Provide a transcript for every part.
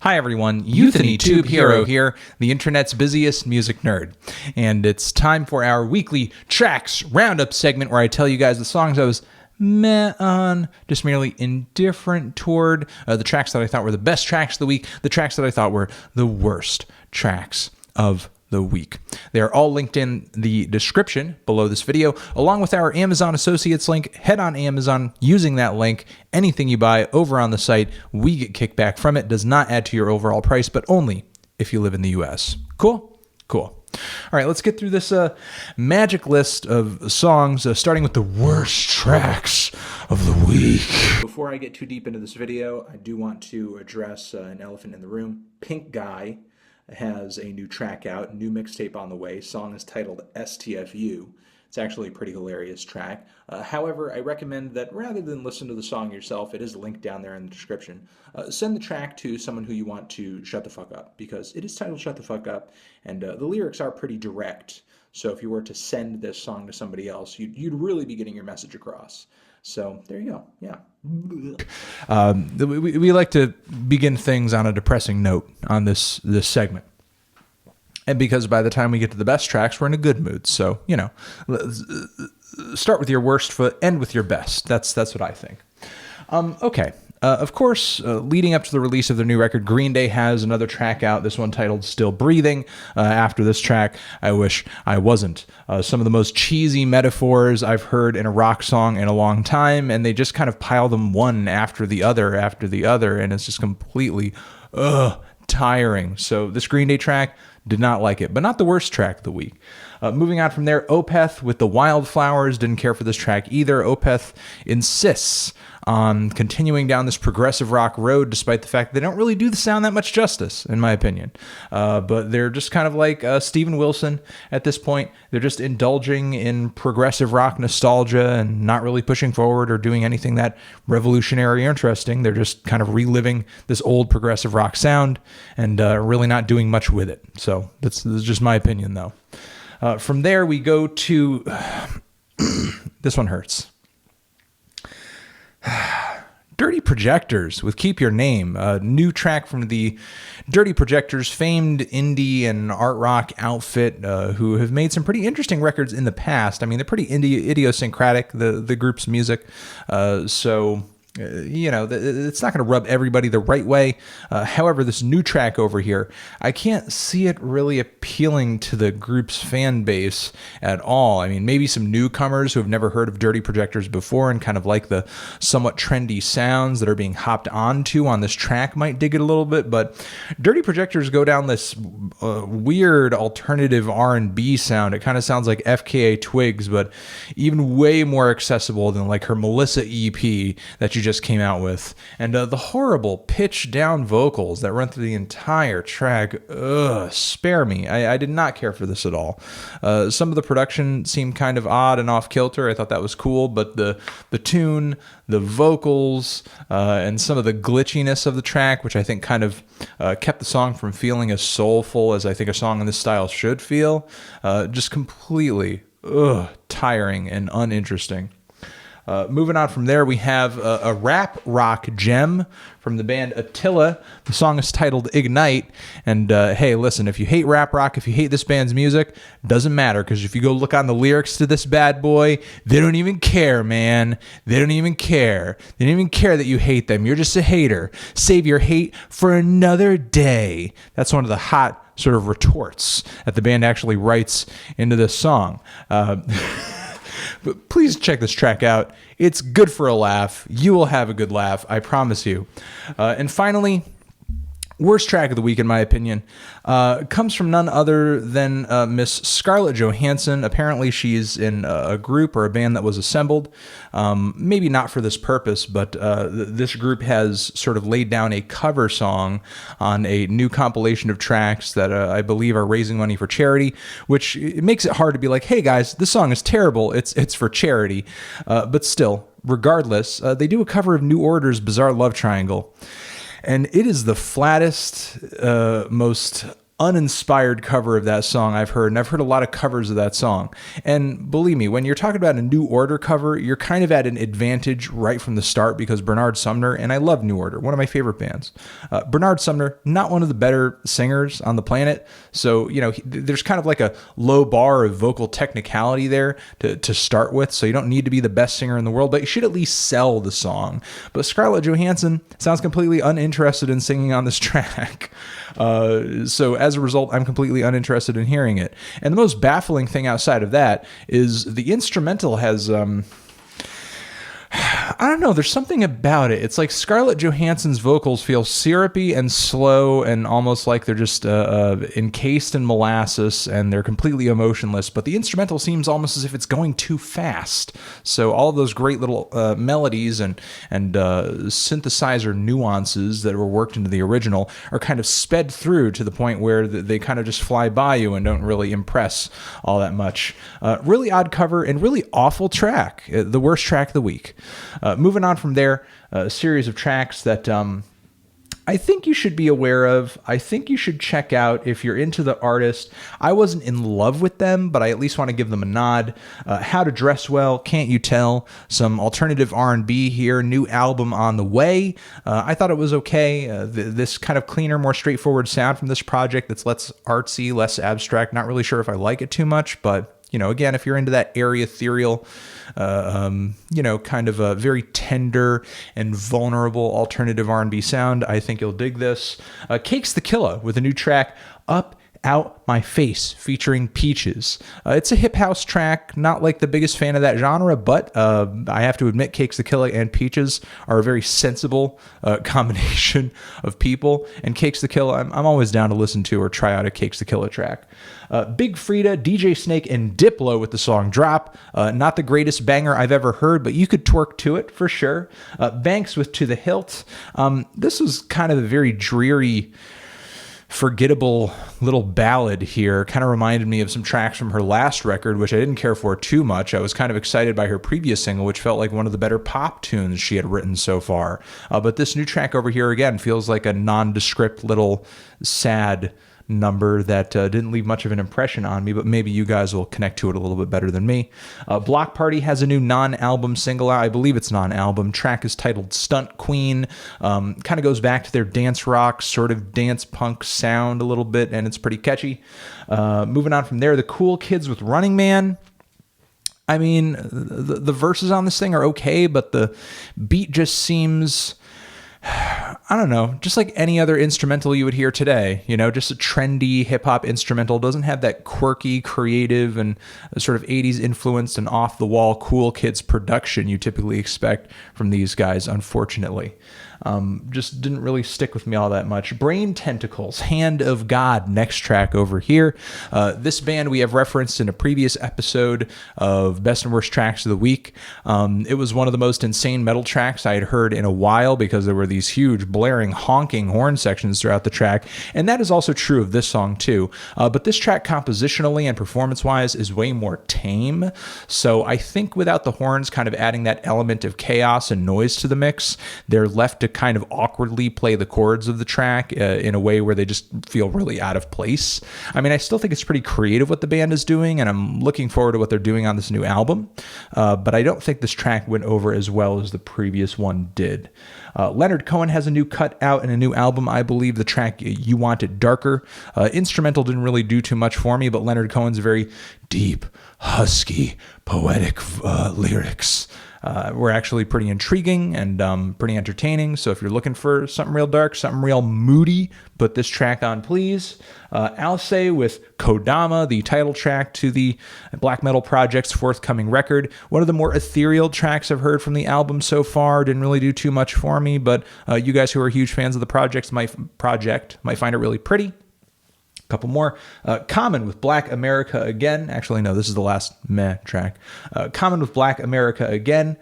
Hi everyone, Euthany Tube Hero here, the internet's busiest music nerd. And it's time for our weekly Tracks Roundup segment where I tell you guys the songs I was meh on, just merely indifferent toward, the tracks that I thought were the best tracks of the week, the tracks that I thought were the worst tracks of the week. They are all linked in the description below this video, along with our Amazon Associates link. Head on Amazon using that link. Anything you buy over on the site, we get kickback from it. Does not add to your overall price, but only if you live in the US. Cool? Cool. All right, let's get through this magic list of songs, starting with the worst tracks of the week. Before I get too deep into this video, I do want to address an elephant in the room. Pink Guy has a new track out, new mixtape on the way. Song is titled STFU. It's actually a pretty hilarious track. However, I recommend that rather than listen to the song yourself, it is linked down there in the description. Send the track to someone who you want to shut the fuck up, because it is titled Shut the Fuck Up, and the lyrics are pretty direct. So if you were to send this song to somebody else, you'd really be getting your message across. So there you go. Yeah. We like to begin things on a depressing note on this segment. And because by the time we get to the best tracks, we're in a good mood. So, you know, start with your worst foot, end with your best. That's what I think. Okay. Of course, leading up to the release of their new record, Green Day has another track out, this one titled Still Breathing. After this track, I wish I wasn't. Some of the most cheesy metaphors I've heard in a rock song in a long time, and they just kind of pile them one after the other, and it's just completely tiring. So this Green Day track, did not like it, but not the worst track of the week. Moving on from there, Opeth with the Wildflowers, didn't care for this track either. Opeth insists on continuing down this progressive rock road, despite the fact they don't really do the sound that much justice, in my opinion. But they're just kind of like Steven Wilson at this point. They're just indulging in progressive rock nostalgia and not really pushing forward or doing anything that revolutionary or interesting. They're just kind of reliving this old progressive rock sound and really not doing much with it. So that's just my opinion, though. From there, we go to... this one hurts. Dirty Projectors with Keep Your Name, a new track from the Dirty Projectors, famed indie and art rock outfit who have made some pretty interesting records in the past. I mean, they're pretty idiosyncratic, the group's music. You know, it's not going to rub everybody the right way. However, this new track over here, I can't see it really appealing to the group's fan base at all. I mean, maybe some newcomers who have never heard of Dirty Projectors before and kind of like the somewhat trendy sounds that are being hopped onto on this track might dig it a little bit, but Dirty Projectors go down this weird alternative R&B sound. It kind of sounds like FKA Twigs, but even way more accessible than like her Melissa EP that you just came out with, and the horrible pitch down vocals that run through the entire track. Spare me. I did not care for this at all. Some of the production seemed kind of odd and off kilter. I thought that was cool, but the tune, the vocals, and some of the glitchiness of the track, which I think kind of kept the song from feeling as soulful as I think a song in this style should feel, just completely tiring and uninteresting. Moving on from there, we have a rap rock gem from the band Attila. The song is titled Ignite. And hey, listen, if you hate rap rock, if you hate this band's music, doesn't matter, because if you go look on the lyrics to this bad boy, they don't even care, man. They don't even care. They don't even care that you hate them. You're just a hater. Save your hate for another day. That's one of the hot sort of retorts that the band actually writes into this song. But please check this track out. It's good for a laugh. You will have a good laugh, I promise you. And finally, worst track of the week, in my opinion, comes from none other than Miss Scarlett Johansson. Apparently, she's in a group or a band that was assembled. Maybe not for this purpose, but this group has sort of laid down a cover song on a new compilation of tracks that I believe are raising money for charity, which it makes it hard to be like, hey guys, this song is terrible. It's for charity. But still, regardless, they do a cover of New Order's Bizarre Love Triangle. And it is the flattest, most uninspired cover of that song I've heard, and I've heard a lot of covers of that song. And believe me, when you're talking about a New Order cover, you're kind of at an advantage right from the start, because Bernard Sumner, and I love New Order, one of my favorite bands. Bernard Sumner, not one of the better singers on the planet, so there's kind of like a low bar of vocal technicality there to start with, so you don't need to be the best singer in the world, but you should at least sell the song. But Scarlett Johansson sounds completely uninterested in singing on this track. So as a result, I'm completely uninterested in hearing it. And the most baffling thing outside of that is the instrumental has, I don't know, there's something about it. It's like Scarlett Johansson's vocals feel syrupy and slow and almost like they're just encased in molasses, and they're completely emotionless, but the instrumental seems almost as if it's going too fast. So all of those great little melodies and synthesizer nuances that were worked into the original are kind of sped through to the point where they kind of just fly by you and don't really impress all that much. Really odd cover and really awful track. The worst track of the week. Moving on from there, a series of tracks that I think you should be aware of. I think you should check out if you're into the artist. I wasn't in love with them, but I at least want to give them a nod. How to Dress Well, Can't You Tell? Some alternative R&B here. New album on the way. I thought it was okay. This kind of cleaner, more straightforward sound from this project that's less artsy, less abstract. Not really sure if I like it too much, but again, if you're into that airy, ethereal, kind of a very tender and vulnerable alternative R&B sound, I think you'll dig this. Cakes the Killa with a new track, Up Out My Face, featuring Peaches. It's a hip house track, not like the biggest fan of that genre, but I have to admit Cakes the Killa and Peaches are a very sensible combination of people, and Cakes the Killa, I'm always down to listen to or try out a Cakes the Killa track. Big Freedia, DJ Snake, and Diplo with the song Drop. Not the greatest banger I've ever heard, but you could twerk to it for sure. Banks with To the Hilt. This was kind of a very dreary, forgettable little ballad here. Kind of reminded me of some tracks from her last record, which I didn't care for too much. I was kind of excited by her previous single, which felt like one of the better pop tunes she had written so far. But this new track over here, again, feels like a nondescript little sad number that didn't leave much of an impression on me, but maybe you guys will connect to it a little bit better than me. Bloc Party has a new non-album single out. I believe it's non-album. Track is titled Stunt Queen. Kind of goes back to their dance rock, sort of dance punk sound a little bit, and it's pretty catchy. Moving on from there, the Cool Kids with Running Man. I mean, the verses on this thing are okay, but the beat just seems, I don't know, just like any other instrumental you would hear today, just a trendy hip hop instrumental. Doesn't have that quirky, creative, and sort of 80s influenced and off the wall Cool Kids production you typically expect from these guys, unfortunately. Just didn't really stick with me all that much. Brain Tentacles, Hand of God, next track over here. This band we have referenced in a previous episode of Best and Worst Tracks of the Week. It was one of the most insane metal tracks I had heard in a while, because there were these huge, blaring, honking horn sections throughout the track, and that is also true of this song too. But this track compositionally and performance-wise is way more tame, so I think without the horns kind of adding that element of chaos and noise to the mix, they're left to kind of awkwardly play the chords of the track in a way where they just feel really out of place. I mean, I still think it's pretty creative what the band is doing, and I'm looking forward to what they're doing on this new album, but I don't think this track went over as well as the previous one did. Leonard Cohen has a new cut out and a new album. I believe the track You Want It Darker. Instrumental didn't really do too much for me, but Leonard Cohen's very deep, husky, poetic lyrics were actually pretty intriguing and pretty entertaining. So if you're looking for something real dark, something real moody, put this track on, please. Alcest with Kodama, the title track to the Black Metal Project's forthcoming record. One of the more ethereal tracks I've heard from the album so far. Didn't really do too much for me, but you guys who are huge fans of the project might find it really pretty. Couple more. Common with Black America Again. Actually, no, this is the last meh track. Common with Black America Again.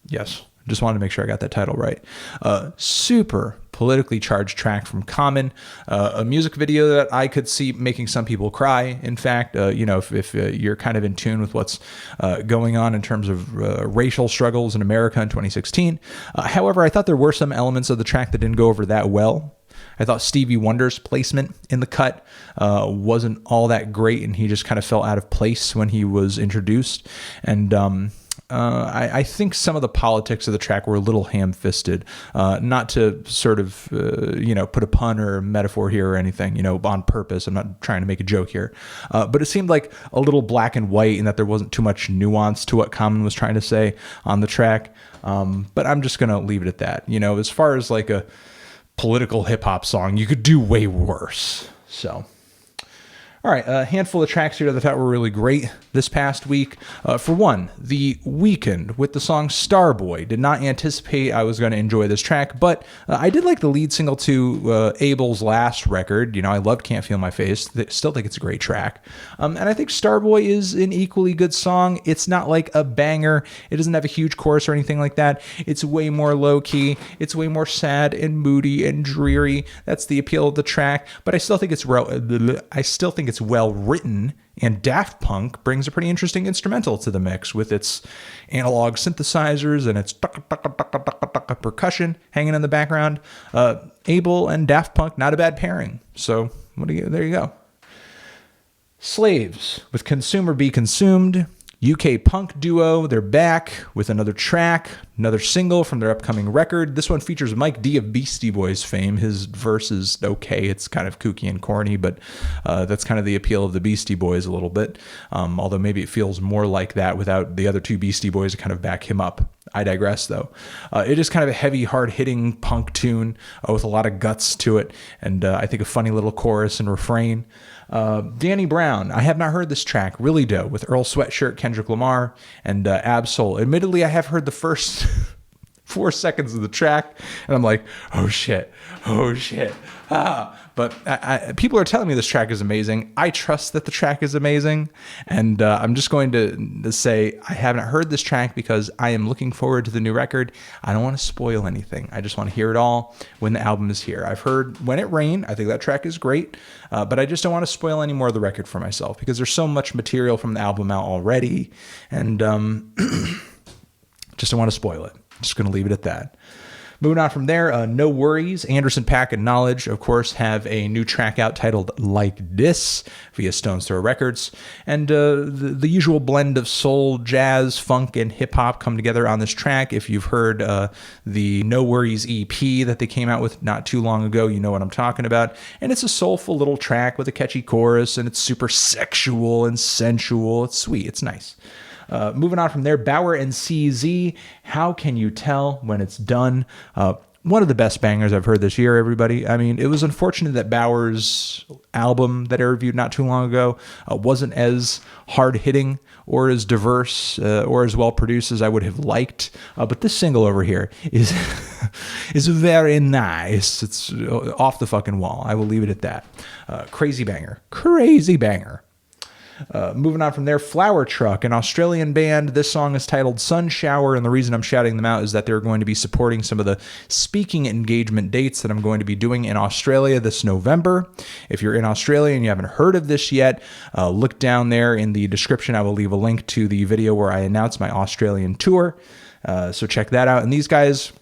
Yes, just wanted to make sure I got that title right. Super politically charged track from Common, a music video that I could see making some people cry. In fact, if you're kind of in tune with what's going on in terms of racial struggles in America in 2016. However, I thought there were some elements of the track that didn't go over that well. I thought Stevie Wonder's placement in the cut wasn't all that great, and he just kind of fell out of place when he was introduced. And I think some of the politics of the track were a little ham-fisted. Not to sort of, put a pun or a metaphor here or anything, on purpose. I'm not trying to make a joke here. But it seemed like a little black and white, and that there wasn't too much nuance to what Common was trying to say on the track. But I'm just going to leave it at that. As far as like a political hip-hop song, you could do way worse. So, all right, a handful of tracks here that I thought were really great this past week. For one, the Weeknd with the song Starboy. Did not anticipate I was going to enjoy this track, but I did like the lead single to Abel's last record. I loved Can't Feel My Face. Still think it's a great track. And I think Starboy is an equally good song. It's not like a banger. It doesn't have a huge chorus or anything like that. It's way more low-key. It's way more sad and moody and dreary. That's the appeal of the track. But I still think it's well written, and Daft Punk brings a pretty interesting instrumental to the mix with its analog synthesizers and its percussion hanging in the background. Abel and Daft Punk, not a bad pairing. So there you go. Slaves with Consumer Be Consumed. UK punk duo, they're back with another track, another single from their upcoming record. This one features Mike D of Beastie Boys fame. His verse is okay. It's kind of kooky and corny, but that's kind of the appeal of the Beastie Boys a little bit. Although maybe it feels more like that without the other two Beastie Boys to kind of back him up. I digress, though. It is kind of a heavy, hard-hitting punk tune with a lot of guts to it, and I think a funny little chorus and refrain. Danny Brown, I have not heard this track, Really Doe, with Earl Sweatshirt, Kendrick Lamar, and Ab-Soul. Admittedly, I have heard the first 4 seconds of the track, and I'm like, oh shit. But people are telling me this track is amazing. I trust that the track is amazing, and I'm just going to say I haven't heard this track because I am looking forward to the new record. I don't want to spoil anything. I just want to hear it all when the album is here. I've heard When It Rained. I think that track is great, but I just don't want to spoil any more of the record for myself because there's so much material from the album out already, and just don't want to spoil it. Just going to leave it at that. Moving on from there, NxWorries, Anderson .Paak and Knxwledge, of course, have a new track out titled Like This via Stones Throw Records. And the usual blend of soul, jazz, funk, and hip-hop come together on this track. If you've heard the NxWorries EP that they came out with not too long ago, you know what I'm talking about. And it's a soulful little track with a catchy chorus, and it's super sexual and sensual. It's sweet. It's nice. Moving on from there, Baauer and CZ, How Can You Tell When It's Done? One of the best bangers I've heard this year, everybody. I mean, it was unfortunate that Baauer's album that I reviewed not too long ago wasn't as hard-hitting or as diverse or as well-produced as I would have liked. But this single over here is is very nice. It's off the fucking wall. I will leave it at that. Crazy banger. Crazy banger. Moving on from there, Flowertruck, an Australian band. This song is titled Sunshower, and the reason I'm shouting them out is that they're going to be supporting some of the speaking engagement dates that I'm going to be doing in Australia this November. If you're in Australia and you haven't heard of this yet, look down there in the description. I will leave a link to the video where I announce my Australian tour, so check that out. And these guys...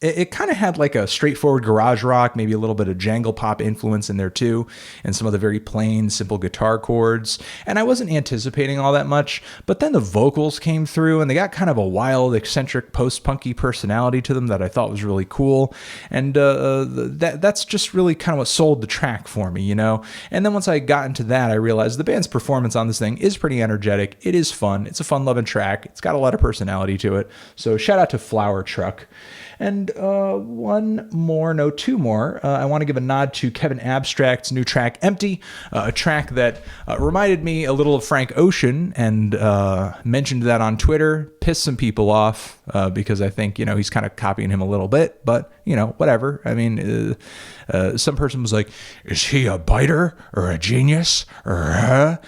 It kind of had like a straightforward garage rock, maybe a little bit of jangle pop influence in there too, and some of the very plain, simple guitar chords. And I wasn't anticipating all that much, but then the vocals came through and they got kind of a wild, eccentric, post-punky personality to them that I thought was really cool. And that's just really kind of what sold the track for me, you know? And then once I got into that, I realized the band's performance on this thing is pretty energetic. It is fun. It's a fun-loving track. It's got a lot of personality to it. So shout out to Flowertruck. And two more. I want to give a nod to Kevin Abstract's new track, Empty, a track that reminded me a little of Frank Ocean, and mentioned that on Twitter. Pissed some people off because I think, you know, he's kind of copying him a little bit, but, you know, whatever. I mean, some person was like, is he a biter or a genius? And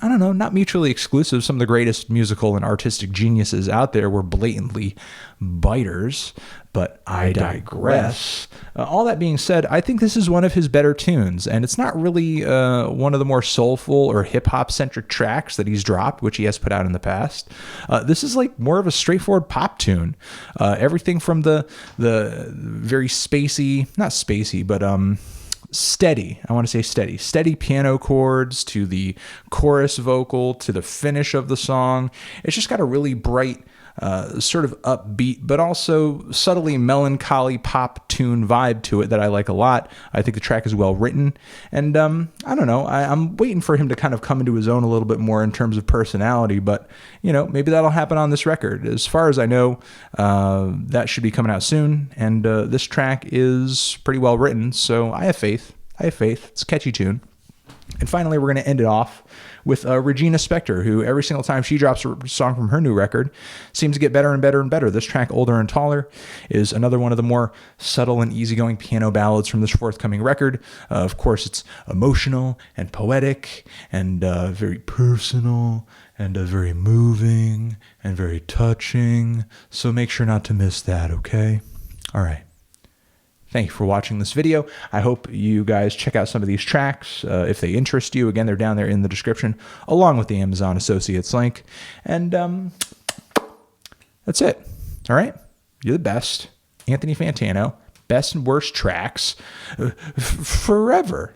I don't know, not mutually exclusive. Some of the greatest musical and artistic geniuses out there were blatantly Biters, but I digress. All that being said, I think this is one of his better tunes, and it's not really one of the more soulful or hip-hop centric tracks that he's dropped, which he has put out in the past. This is like more of a straightforward pop tune. Everything from the very spacey, not spacey, but steady, I want to say steady piano chords, to the chorus vocal, to the finish of the song. It's just got a really bright, sort of upbeat, but also subtly melancholy pop tune vibe to it that I like a lot. I think the track is well written, and I don't know, I'm waiting for him to kind of come into his own a little bit more in terms of personality, but you know, maybe that'll happen on this record. As far as I know, that should be coming out soon, and this track is pretty well written, so I have faith. It's a catchy tune. And finally, we're going to end it off with Regina Spektor, who every single time she drops a song from her new record seems to get better and better and better. This track, Older and Taller, is another one of the more subtle and easygoing piano ballads from this forthcoming record. Of course, it's emotional and poetic and very personal and very moving and very touching. So make sure not to miss that, okay? All right. Thank you for watching this video. I hope you guys check out some of these tracks if they interest you. Again, they're down there in the description, along with the Amazon Associates link. And that's it. All right? You're the best. Anthony Fantano. Best and worst tracks forever.